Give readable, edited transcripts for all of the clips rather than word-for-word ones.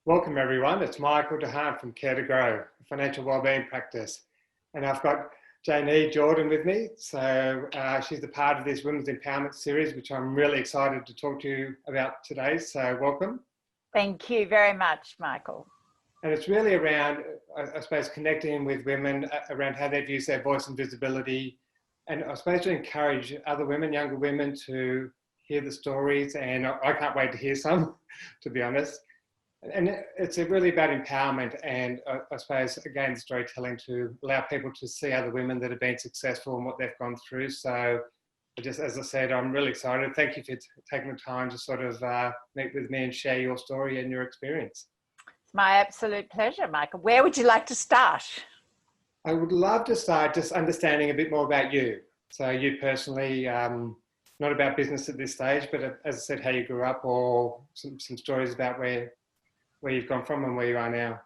Welcome everyone, it's Michael DeHaan from Care to Grow, a financial wellbeing practice. And I've got Janie Jordan with me. So she's a part of this Women's Empowerment series, which I'm really excited to talk to you about today. So welcome. Thank you very much, Michael. And it's really around, I suppose, connecting with women around how they've used their voice and visibility. And I suppose to encourage other women, younger women, to hear the stories. And I can't wait to hear some, to be honest. And it's really about empowerment and I suppose, again, storytelling to allow people to see other women that have been successful and what they've gone through. So just as I said, I'm really excited. Thank you for taking the time to sort of meet with me and share your story and your experience. It's my absolute pleasure, Michael. Where would you like to start? I would love to start just understanding a bit more about you. So you personally, not about business at this stage, but as I said, how you grew up or some stories about where you've gone from and where you are now.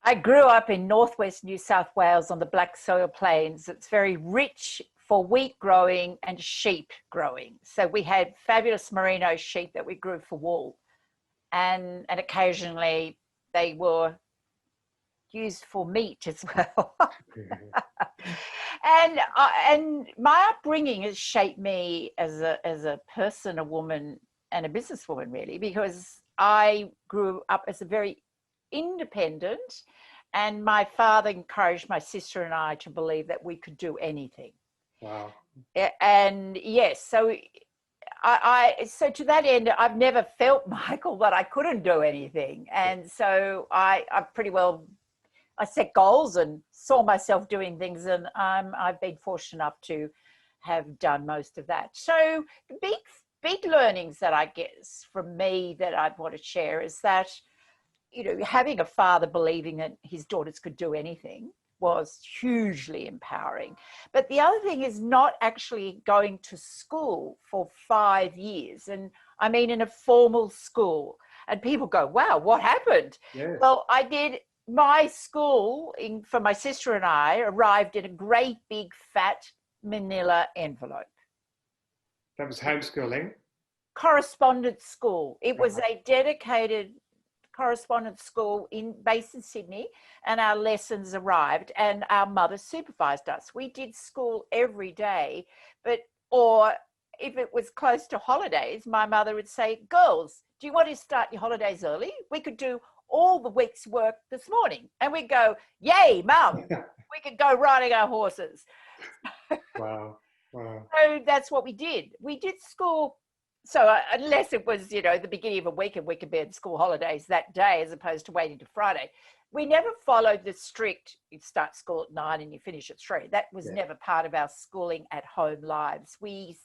I grew up in northwest New South Wales on the black soil plains. It's very rich for wheat growing and sheep growing. So we had fabulous merino sheep that we grew for wool. And occasionally they were used for meat as well. And my upbringing has shaped me as a person, a woman, and a businesswoman, really, because I grew up as a very independent, and my father encouraged my sister and I to believe that we could do anything. Wow. And yes, so so to that end, I've never felt, Michael, that I couldn't do anything. And so I set goals and saw myself doing things, and I've been fortunate enough to have done most of that. So the big learnings that I guess from me that I'd want to share is that, you know, having a father believing that his daughters could do anything was hugely empowering. But the other thing is not actually going to school for 5 years. And I mean, in a formal school. And people go, wow, what happened? Yes. Well, I did my school for my sister and I arrived in a great big fat manila envelope. That was homeschooling? Correspondence school. It was a dedicated correspondence school based in Sydney, and our lessons arrived and our mother supervised us. We did school every day, or if it was close to holidays, my mother would say, girls, do you want to start your holidays early? We could do all the week's work this morning. And we'd go, yay, Mum, we could go riding our horses. Wow. Wow. So that's what we did. We did school. So unless it was, you know, the beginning of a week and we could be in school holidays that day as opposed to waiting to Friday, we never followed the strict, you start school at 9 and you finish at 3. That was never part of our schooling at home lives. We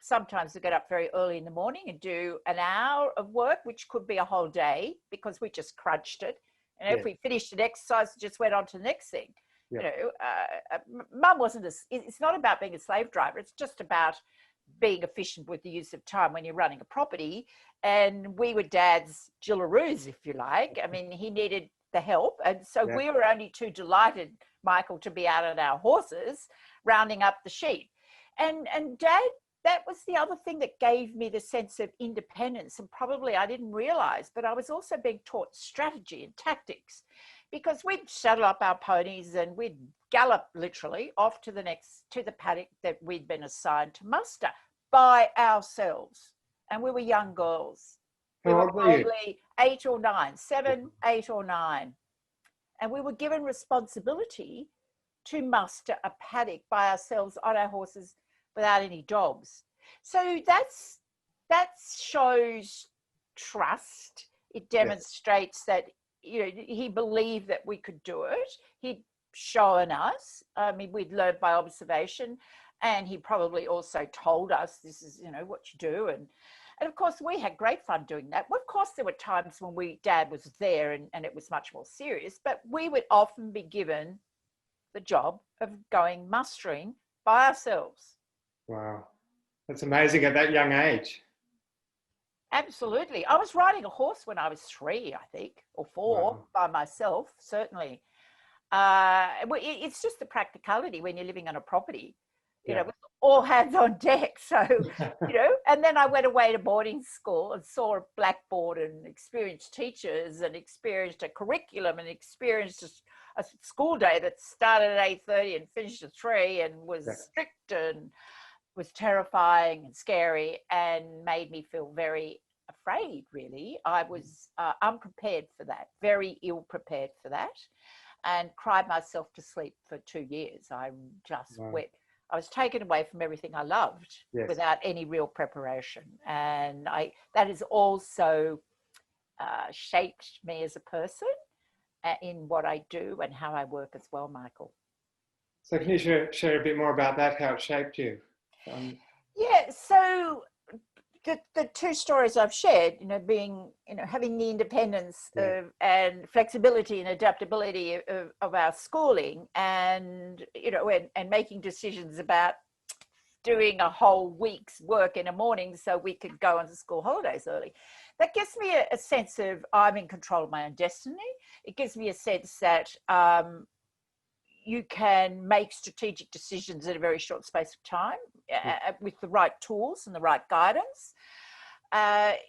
sometimes would get up very early in the morning and do an hour of work, which could be a whole day because we just crunched it. And if we finished an exercise, it just went on to the next thing. You know, Mum wasn't it's not about being a slave driver. It's just about being efficient with the use of time when you're running a property. And we were Dad's Jillaroos, if you like. I mean, he needed the help. And so we were only too delighted, Michael, to be out on our horses, rounding up the sheep. And Dad, that was the other thing that gave me the sense of independence. And probably I didn't realize, but I was also being taught strategy and tactics, because we'd saddle up our ponies and we'd gallop literally off to the paddock that we'd been assigned to muster by ourselves. And we were young girls. We were probably 8 or 9, 7, 8 or 9. And we were given responsibility to muster a paddock by ourselves on our horses without any dogs. So that shows trust. It demonstrates that, you know, he believed that we could do it. He'd shown us. I mean, we'd learned by observation, and he probably also told us this is, you know, what you do. And of course, we had great fun doing that. Well, of course, there were times when Dad was there and it was much more serious, but we would often be given the job of going mustering by ourselves. Wow. That's amazing at that young age. Absolutely. I was riding a horse when I was 3, I think, or 4 by myself, certainly. It's just the practicality when you're living on a property. You know, with all hands on deck. So, and then I went away to boarding school and saw a blackboard and experienced teachers and experienced a curriculum and experienced a school day that started at 8:30 and finished at 3 and was strict and was terrifying and scary and made me feel very afraid, really. I was unprepared for that, very ill prepared for that, and cried myself to sleep for 2 years. I just wept. I was taken away from everything I loved without any real preparation. And that has also shaped me as a person in what I do and how I work as well, Michael. So can you share a bit more about that, how it shaped you? So the two stories I've shared, being, having the independence and flexibility and adaptability of our schooling, and, and making decisions about doing a whole week's work in a morning so we could go on to school holidays early. That gives me a sense of I'm in control of my own destiny. It gives me a sense that you can make strategic decisions in a very short space of time with the right tools and the right guidance.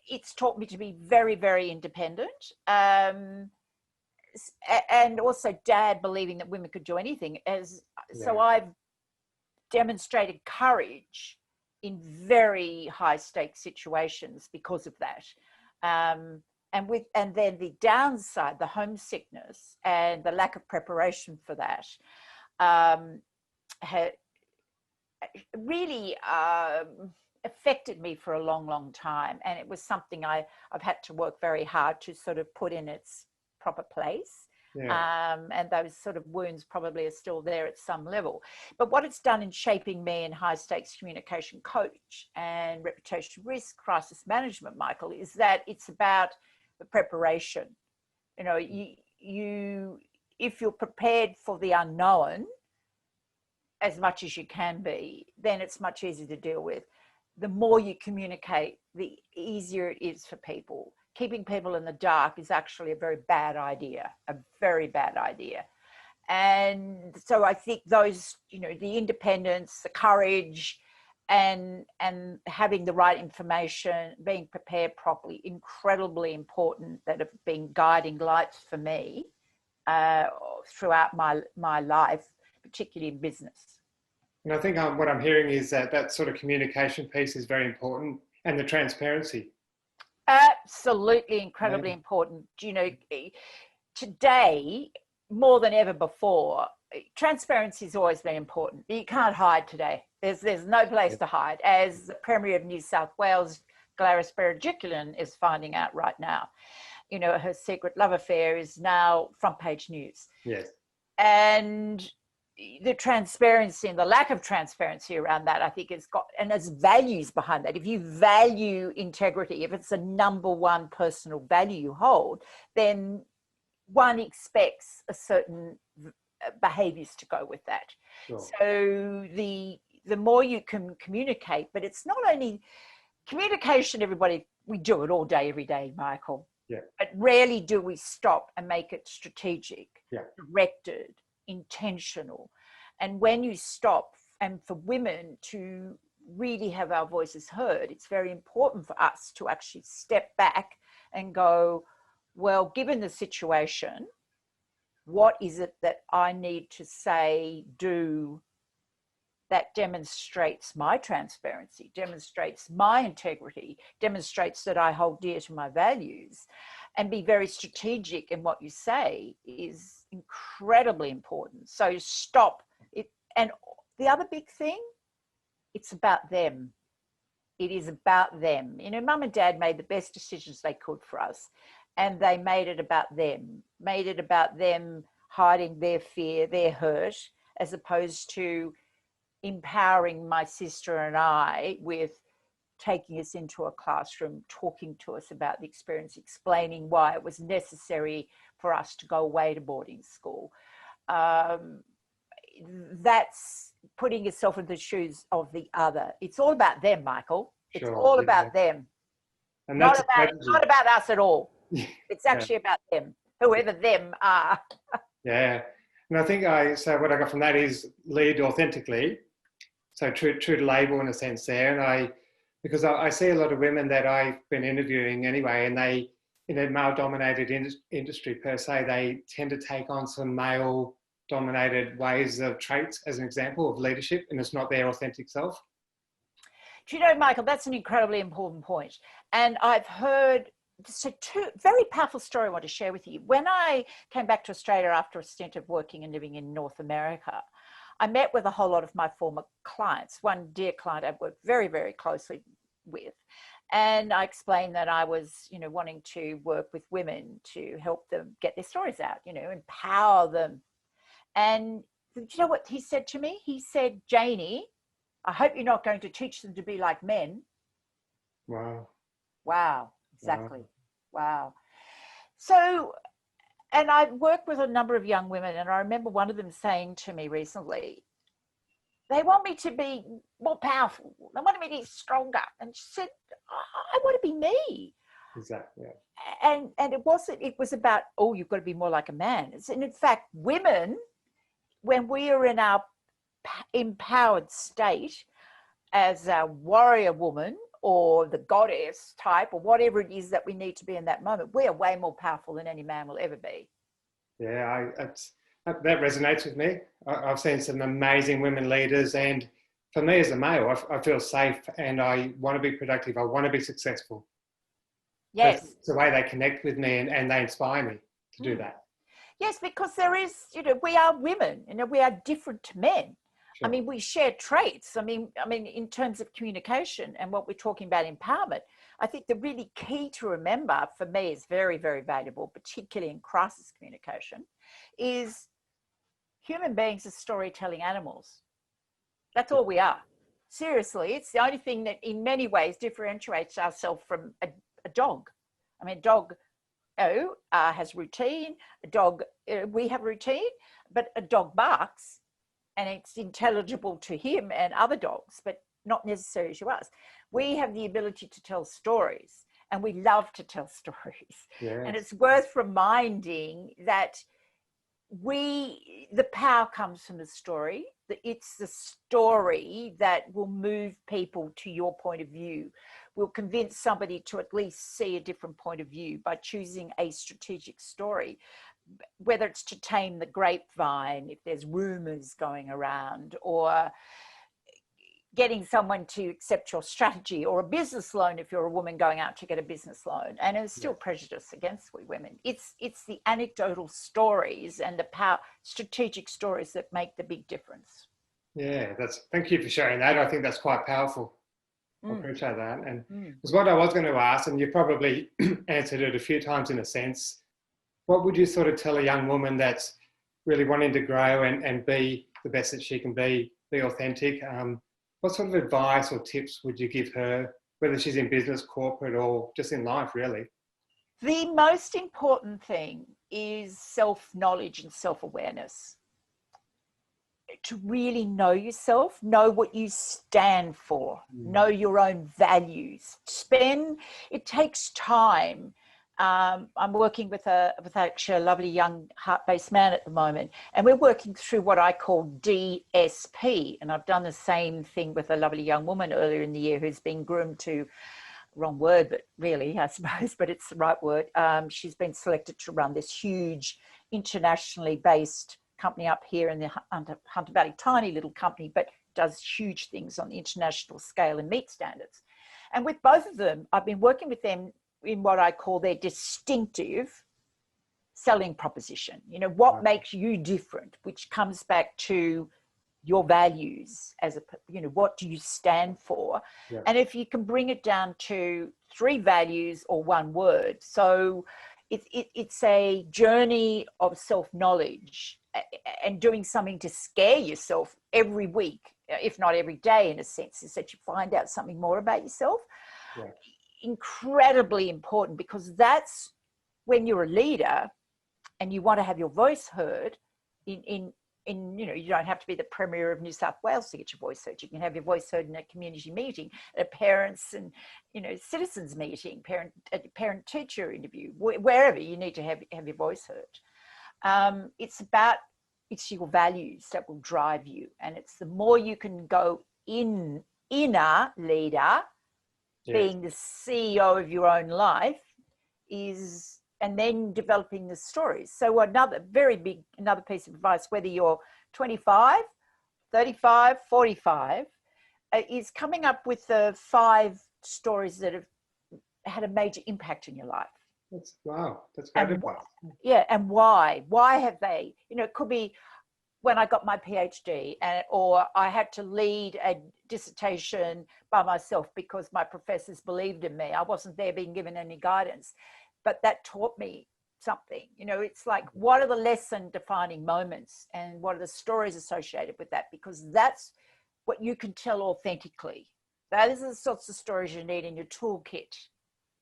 It's taught me to be very, very independent. And also Dad believing that women could do anything. So I've demonstrated courage in very high stakes situations because of that. And then the downside, the homesickness and the lack of preparation for that, had really affected me for a long, long time. And it was something I've had to work very hard to sort of put in its proper place. And those sort of wounds probably are still there at some level. But what it's done in shaping me in high stakes communication coach and reputation risk crisis management, Michael, is that it's about the preparation. If you're prepared for the unknown as much as you can be, then it's much easier to deal with. The more you communicate, the easier it is for people. Keeping people in the dark is actually a very bad idea, a very bad idea. And so I think those, the independence, the courage, and having the right information, being prepared properly, incredibly important, that have been guiding lights for me throughout my life, particularly in business. And I think what I'm hearing is that sort of communication piece is very important, and the transparency. Absolutely, incredibly important. Today, more than ever before, transparency has always been important. You can't hide today. There's no place to hide, as the Premier of New South Wales, Gladys Berejiklian, is finding out right now. Her secret love affair is now front page news. Yes. And the transparency and the lack of transparency around that, I think, and there's values behind that. If you value integrity, if it's the number one personal value you hold, then one expects a certain behaviors to go with that. Sure. So the more you can communicate, but it's not only communication, we do it all day, every day, Michael. Yeah. But rarely do we stop and make it strategic, directed, intentional. And when you stop, and for women to really have our voices heard, it's very important for us to actually step back and go, well, given the situation, what is it that I need to say, do, that demonstrates my transparency, demonstrates my integrity, demonstrates that I hold dear to my values, and be very strategic in what you say is incredibly important. So stop it. And the other big thing, it's about them. It is about them. Mum and Dad made the best decisions they could for us, and they made it about them, hiding their fear, their hurt, as opposed to empowering my sister and I with taking us into a classroom, talking to us about the experience, explaining why it was necessary for us to go away to boarding school. That's putting yourself in the shoes of the other. It's all about them, Michael. It's all about them. And that's not about us at all. It's actually about them, whoever them are. Yeah. And I think what I got from that is lead authentically. So true to label in a sense there. And because I see a lot of women that I've been interviewing anyway, and they, in a male-dominated industry per se, they tend to take on some male-dominated ways of traits as an example of leadership, and it's not their authentic self. Do you know, Michael, that's an incredibly important point. And I've heard two very powerful story I want to share with you. When I came back to Australia after a stint of working and living in North America, I met with a whole lot of my former clients. One dear client I've worked very, very closely with. And I explained that I was, wanting to work with women to help them get their stories out, empower them. And do you know what he said to me? He said, Janie, I hope you're not going to teach them to be like men. Wow. Wow. Exactly. Wow. So, and I've worked with a number of young women, and I remember one of them saying to me recently, they want me to be more powerful. They want me to be stronger. And she said, I want to be me. Exactly. And it was about, oh, you've got to be more like a man. And in fact, women, when we are in our empowered state as a warrior woman or the goddess type or whatever it is that we need to be in that moment, we are way more powerful than any man will ever be. Yeah, that resonates with me. I've seen some amazing women leaders, and for me as a male, I feel safe and I want to be productive. I want to be successful. Yes. So it's the way they connect with me and they inspire me to do that. Yes, because there is, we are women, we are different to men. Sure. I mean, we share traits. I mean, in terms of communication and what we're talking about empowerment, I think the really key to remember for me is very, very valuable, particularly in crisis communication, is human beings are storytelling animals. That's all we are. Seriously, it's the only thing that in many ways differentiates ourselves from a dog. I mean, a dog has routine. A dog, we have routine, but a dog barks and it's intelligible to him and other dogs, but not necessarily to us. We have the ability to tell stories, and we love to tell stories. Yes. And it's worth reminding that the power comes from the story. It's the story that will move people to your point of view, will convince somebody to at least see a different point of view by choosing a strategic story, whether it's to tame the grapevine, if there's rumors going around, or getting someone to accept your strategy, or a business loan if you're a woman going out to get a business loan. And there's still prejudice against we women. It's the anecdotal stories and the strategic stories that make the big difference. Yeah, thank you for sharing that. I think that's quite powerful. I appreciate that. And because what I was going to ask, and you probably answered it a few times in a sense, what would you sort of tell a young woman that's really wanting to grow and be the best that she can be authentic? What sort of advice or tips would you give her, whether she's in business, corporate, or just in life, really? The most important thing is self-knowledge and self-awareness. To really know yourself, know what you stand for, know your own values. It takes time. I'm working with actually a lovely young heart-based man at the moment, and we're working through what I call DSP. And I've done the same thing with a lovely young woman earlier in the year who's been groomed to, wrong word, but really, I suppose, but it's the right word. She's been selected to run this huge internationally based company up here in the Hunter Valley, tiny little company, but does huge things on the international scale and meet standards. And with both of them, I've been working with them in what I call their distinctive selling proposition. What makes you different, which comes back to your values what do you stand for? Yeah. And if you can bring it down to 3 values or 1 word. So it's a journey of self-knowledge and doing something to scare yourself every week, if not every day, in a sense, is that you find out something more about yourself. Yeah. Incredibly important, because that's when you're a leader and you want to have your voice heard in you don't have to be the Premier of New South Wales to get your voice heard. You can have your voice heard in a community meeting, at a parents and citizens meeting, parent teacher interview, wherever you need to have your voice heard. It's your values that will drive you, and it's the more you can go inner leader, being the CEO of your own life, and then developing the stories. So another piece of advice, whether you're 25, 35, 45, is coming up with the 5 stories that have had a major impact in your life. That's great advice. Yeah, and why? Why have they? It could be when I got my PhD, or I had to lead a dissertation by myself because my professors believed in me. I wasn't there being given any guidance, but that taught me something. It's like, what are the lesson defining moments and what are the stories associated with that? Because that's what you can tell authentically. Those are the sorts of stories you need in your toolkit.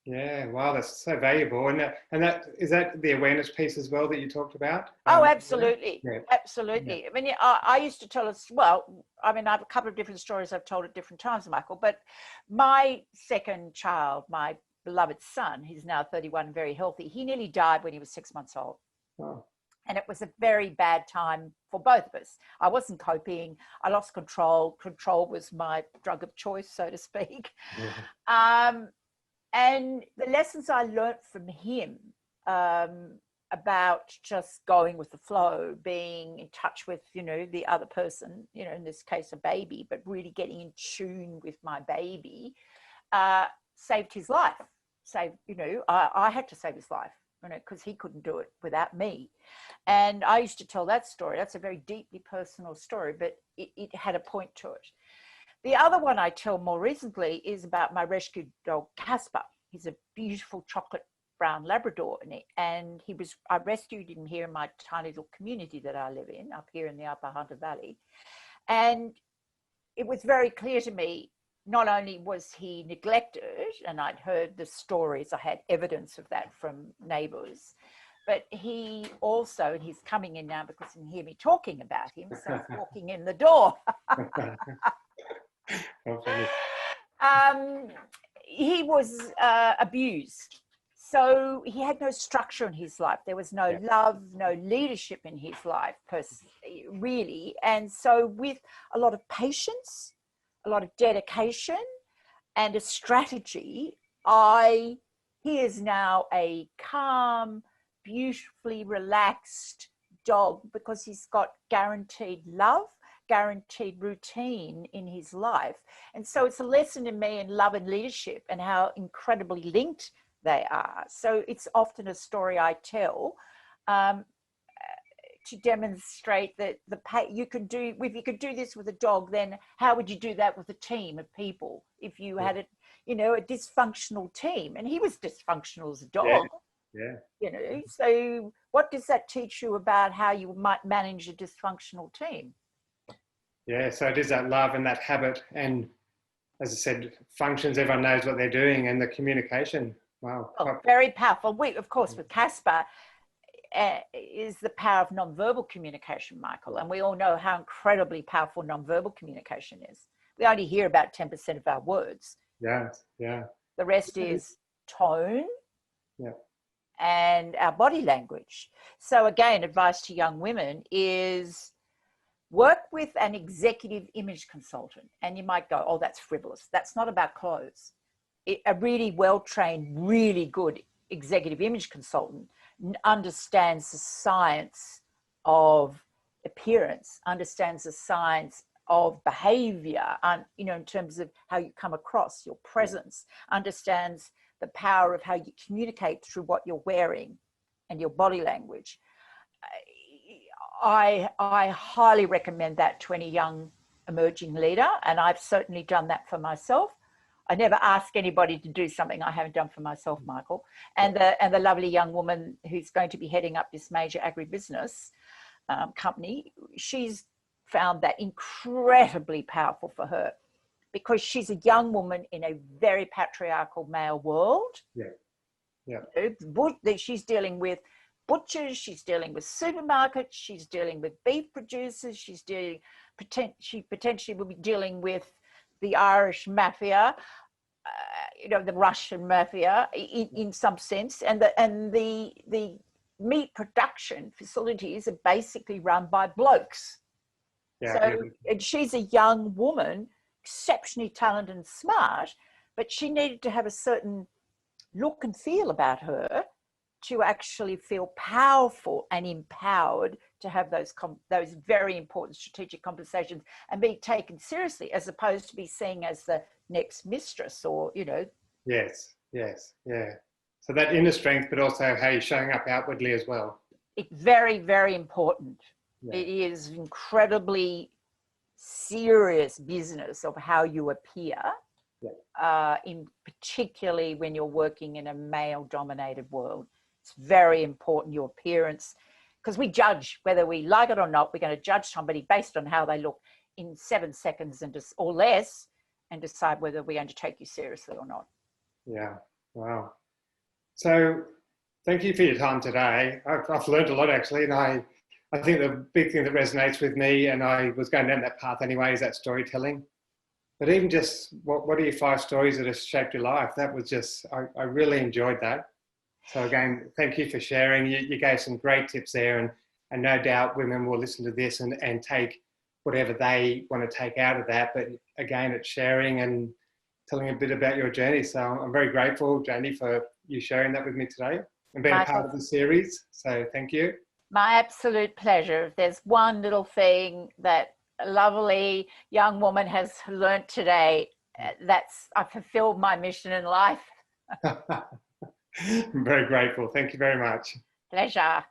Yeah, wow, that's so valuable. And that is that the awareness piece as well that you talked about? Oh, absolutely. Yeah. Absolutely. Yeah. I mean, I used to tell us, I have a couple of different stories I've told at different times, Michael, but my second child, my beloved son, he's now 31 and very healthy, he nearly died when he was 6 months old. Oh. And it was a very bad time for both of us. I wasn't coping. I lost control. Control was my drug of choice, so to speak. Yeah. And the lessons I learned from him about just going with the flow, being in touch with, the other person, in this case, a baby, but really getting in tune with my baby, saved his life. I had to save his life, because he couldn't do it without me. And I used to tell that story. That's a very deeply personal story, but it had a point to it. The other one I tell more recently is about my rescued dog, Casper. He's a beautiful chocolate brown Labrador, and I rescued him here in my tiny little community that I live in, up here in the Upper Hunter Valley. And it was very clear to me, not only was he neglected, and I'd heard the stories, I had evidence of that from neighbours, but he also, and he's coming in now because he can hear me talking about him, so he's walking in the door. He was abused. So he had no structure in his life. There was no love, no leadership in his life, really. And so with a lot of patience, a lot of dedication, and a strategy, he is now a calm, beautifully relaxed dog because he's got guaranteed love, guaranteed routine in his life. And so it's a lesson in me in love and leadership and how incredibly linked they are. So it's often a story I tell to demonstrate that if you could do this with a dog, then how would you do that with a team of people if you had a dysfunctional team? And he was dysfunctional as a dog. Yeah. So what does that teach you about how you might manage a dysfunctional team? Yeah, so it is that love and that habit, and as I said, functions, everyone knows what they're doing, and the communication. Wow. Oh, very powerful. Of course, with Casper, is the power of nonverbal communication, Michael, and we all know how incredibly powerful nonverbal communication is. We only hear about 10% of our words. Yeah. The rest is tone and our body language. So again, advice to young women is work with an executive image consultant. And you might go, oh, that's frivolous. That's not about clothes. A really well-trained, really good executive image consultant understands the science of appearance, understands the science of behavior, in terms of how you come across, your presence, understands the power of how you communicate through what you're wearing and your body language. I highly recommend that to any young emerging leader, and I've certainly done that for myself. I never ask anybody to do something I haven't done for myself, Michael. And the lovely young woman who's going to be heading up this major agribusiness company, she's found that incredibly powerful for her because she's a young woman in a very patriarchal male world. She's dealing with butchers, she's dealing with supermarkets, she's dealing with beef producers, she potentially will be dealing with the Irish mafia, the Russian mafia in some sense, and the meat production facilities are basically run by blokes. And she's a young woman exceptionally talented and smart, but she needed to have a certain look and feel about her to actually feel powerful and empowered to have those very important strategic conversations and be taken seriously, as opposed to be seen as the next mistress or, you know. Yes, yes, yeah. So that inner strength, but also how you're showing up outwardly as well. It's very, very important. Yeah. It is incredibly serious business of how you appear, in particularly when you're working in a male-dominated world. It's very important, your appearance, because we judge whether we like it or not. We're going to judge somebody based on how they look in 7 seconds or less, and decide whether we're going to take you seriously or not. Yeah, wow. So thank you for your time today. I've learned a lot, actually, and I think the big thing that resonates with me, and I was going down that path anyway, is that storytelling. But even just, what are your 5 stories that have shaped your life? That was just, I really enjoyed that. So again, thank you for sharing. You gave some great tips there, and no doubt women will listen to this and take whatever they want to take out of that. But again, it's sharing and telling a bit about your journey. So I'm very grateful, Janie, for you sharing that with me today and being a part of the series. So thank you. My absolute pleasure. If there's one little thing that a lovely young woman has learnt today, I've fulfilled my mission in life. I'm very grateful. Thank you very much. Pleasure.